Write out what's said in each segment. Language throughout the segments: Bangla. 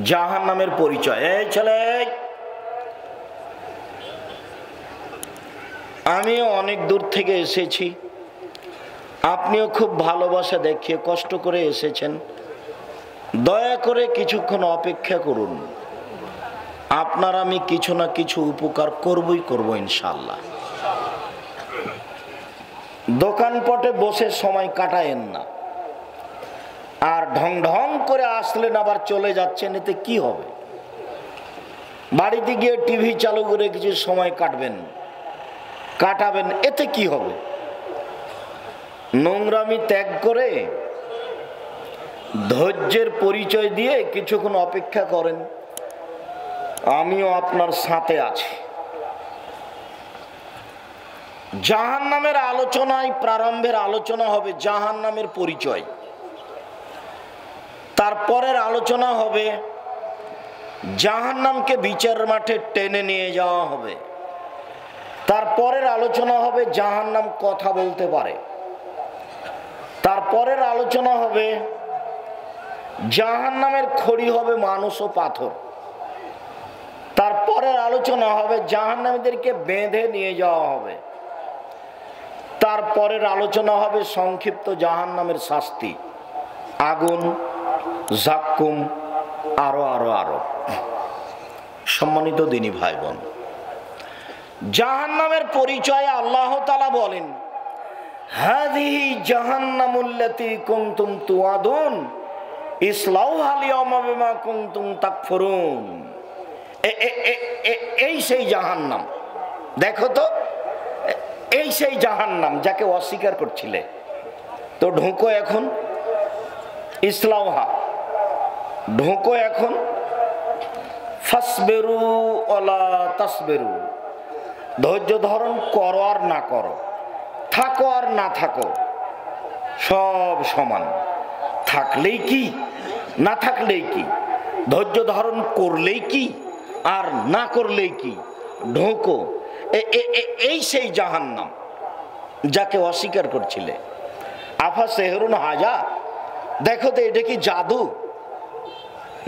জাহান্নামের পরিচয়। এই ছেলে, আমিও অনেক দূর থেকে এসেছি, আপনিও খুব ভালোবাসা দেখিয়ে কষ্ট করে এসেছেন। দয়া করে কিছুক্ষণ অপেক্ষা করুন, আপনার আমি কিছু না কিছু উপকার করব ইনশাআল্লাহ। দোকানপটে বসে সময় কাটায়েন না, আর ঢং ঢং করে আসলেন আবার চলে যাচ্ছেন, এতে কি হবে? বাড়িতে গিয়ে টিভি চালু করে কিছু সময় কাটাবেন, এতে কি হবে? নোংরামি ত্যাগ করে ধৈর্যের পরিচয় দিয়ে কিছুক্ষণ অপেক্ষা করেন, আমিও আপনার সাথে আছি। জাহান্নামের আলোচনায় প্রারম্ভের আলোচনা হবে জাহান্নামের পরিচয়, তারপরের আলোচনা হবে জাহান্নামকে বিচার মাঠে টেনে নিয়ে যাওয়া হবে, তারপরের আলোচনা হবে জাহান্নাম কথা বলতে পারে, তারপরের আলোচনা হবে জাহান্নামের খড়ি হবে মানুষ ও পাথর, তারপরের আলোচনা হবে জাহান্নামীদেরকে বেঁধে নিয়ে যাওয়া হবে, তারপরের আলোচনা হবে সংক্ষিপ্ত জাহান্নামের শাস্তি, আগুন, জাক্কুম, আরো আরো আরো। সম্মানিত দিনী ভাই বোন, জাহান্নামের পরিচয় আল্লাহ তাআলা বলেন, হাযিহি জাহান্নামুল্লাতী কুনতুম তুআদুন ইসলাউহাল ইয়াওমা বিমা কুনতুম তাকফুরুন। এই সেই জাহান্নাম, দেখো তো, এই সেই জাহান্নাম যাকে অস্বীকার করছিলে, তো ঢোকো এখন, ইসলাউহা, ঢোকো এখন, ফাসবিরু ওয়ালা তাসবিরু, ধৈর্য ধারণ করো আর না করো, থাকো আর না থাকো, সব সমান, থাকলেই কি না থাকলেই কি, ধৈর্য ধারণ করলেই কি আর না করলেই কি, ঢোকো। এই সেই জাহান্নাম যাকে অস্বীকার করছিলে। আফা সেহরুন হাজা, দেখো তো এটা কি জাদু?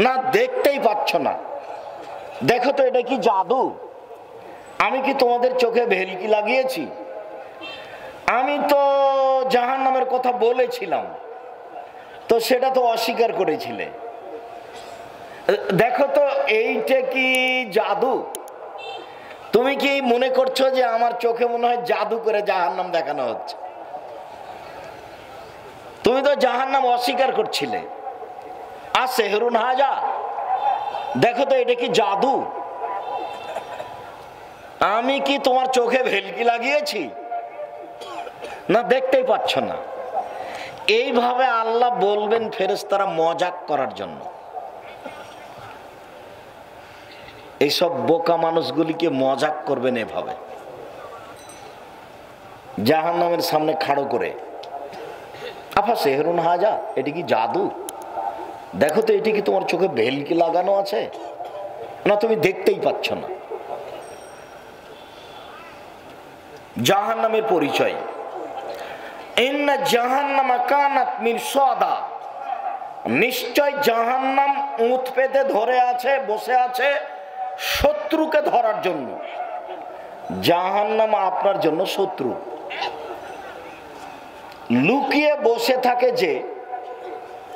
না দেখতেই পাচ্ছ না, দেখো তো এটা কি জাদু? আমি কি তোমাদের চোখে ভেলকি লাগিয়েছি? আমি তো জাহান্নামের কথা বলেছিলাম, তো সেটা তো অস্বীকার করেছিলে। দেখো তো এইটা কি জাদু? তুমি কি মনে করছো যে আমার চোখে মনে হয় জাদু করে জাহান্নাম দেখানো হচ্ছে? তুমি তো জাহান্নাম অস্বীকার করছিলে। আর সেহরুন হাজা, দেখো তো এটা কি জাদু? আমি কি তোমার চোখে ভেলকি লাগিয়েছি? না দেখতেই পাচ্ছ না। এইভাবে আল্লাহ বলবেন ফেরেশতারা মজাক করার জন্য। এইসব বোকা মানুষগুলিকে মজাক করবেন এভাবে, জাহান্নামের সামনে খাড়ো করে। আফা সেহরুন হাজা, এটি কি জাদু? দেখো তো এটি কি তোমার চোখে ভেলকি লাগানো আছে? না তুমি দেখতেই পাচ্ছ না। জাহান্নামের পরিচয়, ইন্না জাহান্নামা কানাত মিরসাদা, নিশ্চয় জাহান্নাম উঁত পেতে ধরে আছে, বসে আছে শত্রুকে ধরার জন্য। জাহান্নাম আপনার জন্য শত্রু, লুকিয়ে বসে থাকে যে,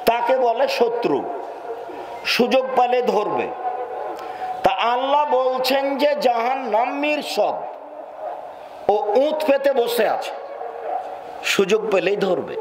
তাকে বলে শত্রু, সুযোগ পেলে ধরবে। তা আল্লাহ বলছেন যে জাহান্নাম মিরসাদ, ও উঁত পেতে বসে আছে, সুযোগ পেলেই ধরবে।